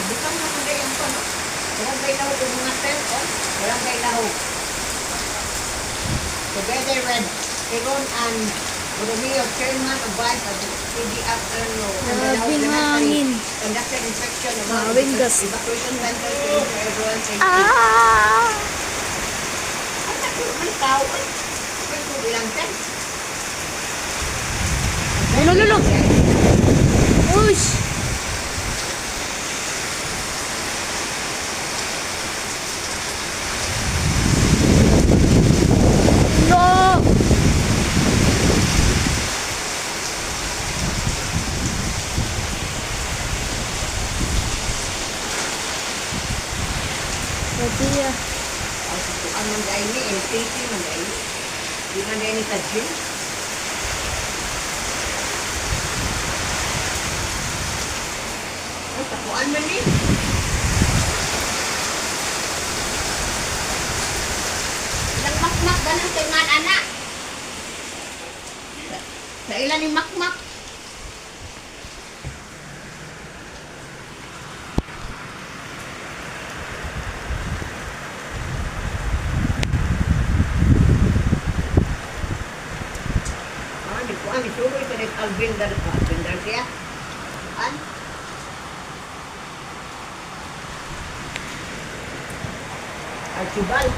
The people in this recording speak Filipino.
Bukan mo kung yung ano. Walang kay lahog yung mga tent, oh. Walang kay lahog. Together with Aaron and Romeo, chairman of vice of the CD afternoon. Grabing hangin. Conducted inspection of all Grabing gusts. evacuation centers to ensure everyone's safety. Ah! Ang takot man tao, eh. May kubilang tent. Lolo. Ush! No! Pwede ah. Ang manday ni, LTT manday ni. Di manday ni Tajin. Ang takuan man ni. Ilang makmak ganang tingan anak. Sa ilan ni makmak. Di ko ani suruh ito ni Alvin dari dia. An? Archibald.